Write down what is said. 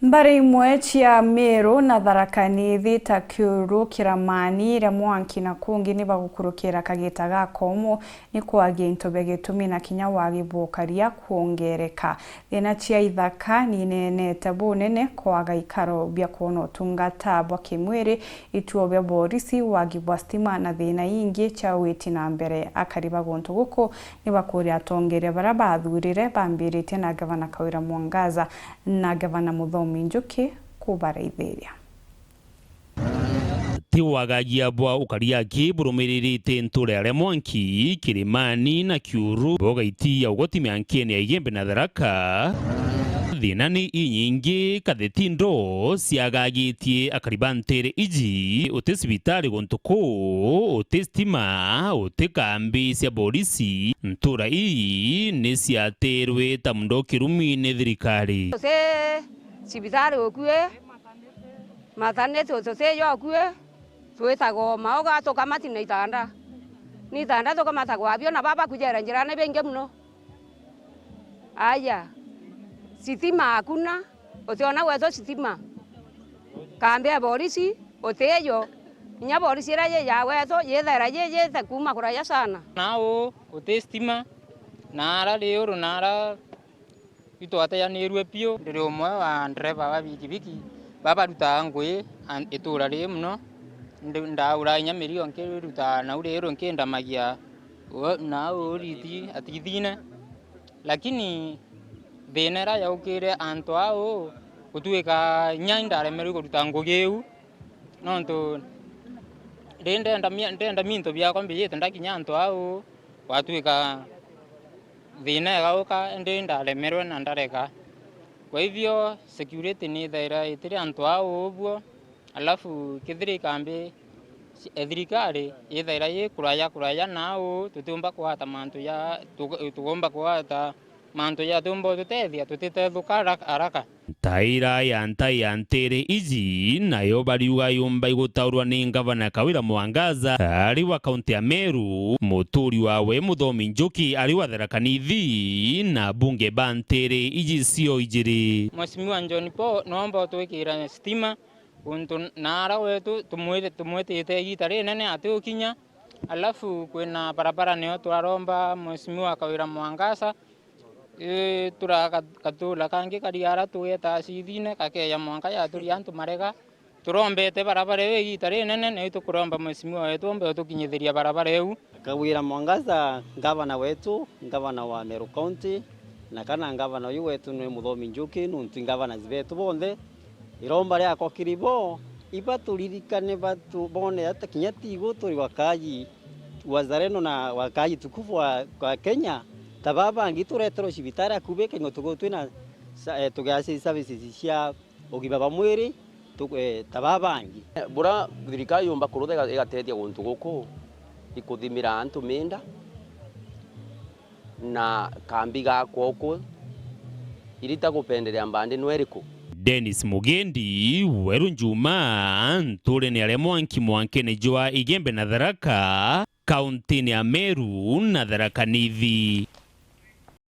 Mbari imwe cia Meru na Tharaka Nithi ta Kiuru, Kiramani, Mwanki na kungi ni bagukurukira kagita ga komo ni kwagia into bya gitumi na kinya wa gibukaria kuongereka. Thina cia ithaka ni nenete bunene kwaga ikaro bya kuona utungata bwa kimwiri, ituo bya borisi wagi bwa stima na thina ingi cha witi na mbere. Akariba gontu guko ni bakuri atongere bara bathurire bambirite na gavana Kawira Mwangaza na gavana Muthomi Njuki kubaraithiria. Tiwagagia bwa ukariaki burumiririte nture Mwanki, Kirimani na Kiuru bogaiti ya ugoti miankene ya Igembe na Tharaka. Thina ni inyingi kathetindo ciagagitie akaribantere iji uti cibitari gontuku uti stima uti kambi cia borisi ntura ii ni ciaterwe ta mundo kirumi ni thirikari cibitari ukue mathanete utose yo ukue twitago maoga tukamati na itanda tukamatagwa abio na baba kujera njirane benge muno aya sitima hakuna utiona wezo sitima kambia borisi uteyo nya borisi raje ya wezo yethera ye takuma kuraya sana nao uti stima nara leo nara ito ataya nirwe pio ndiro mwe wa driver wa bikibiki baba ruta ngwe itura ri muno ndaura nya mirio nke ruta na urero nke ndamagia na uriti atithine lakini benera yaukire anto ao kutuika nyainda remeru kuruta ngogeu nonto ndenda minto bya kwambi yete ndakinya anto ao watuika thina gauka ndenda remerwe na ndareka. Kwa hivyo security ni thaira itire anto ao ubuo alafu kithiri kambi thirikari ithaira ye kuraya nao tutumba kuhata mantu ya tugomba kuhata mantu ya tumbo tutethia tutitethuka haraka. Taira ya ntere iji nayo bariuga yumba igutaurwa ni gavana Kawira Mwangaza ari wa kaunti ya Meru, muturi wawe Muthomi Njuki ari wa Tharaka Nithi na bunge bantere iji cio ijiri. Mheshimiwa John Paul nomba twikira stima untu nara wetu tumwete gitari nene atukinya alafu kwina barabara niyo twaromba Mheshimiwa Kawira Mwangaza turakatula kangi kariara tueta cithine kakeya mwanka ya turi antu marega turombete barabara we gitari nene ne tukuromba Mheshimiwa wetu ombe tukinyithiria barabara eu. Kawira Mwangaza gavana wetu, gavana wa Meru County na kana gavana uyu wetu ni Muthomi Njuki nuntu gavana zibetu bonthe iromba ria kwa kiribo ibaturirikane batu bone hata kinyati igu turi wakaji wazareno na wakaji tukufu wa Kenya tababa ngituretero cibitari akubeke ngo tugo twina tugasi services cia ugima ba mwiri tababa ngi bura thirikari yomba kurutha igatetia guntu guku ikuthimira antu minda na kambi ga koko irita kupendelea mbande nweriku. Dennis Mugendi, Weru Njuma, nture ni Mwanki jwa Igembe na Tharaka, kaunti ya Meru na Tharaka Nithi.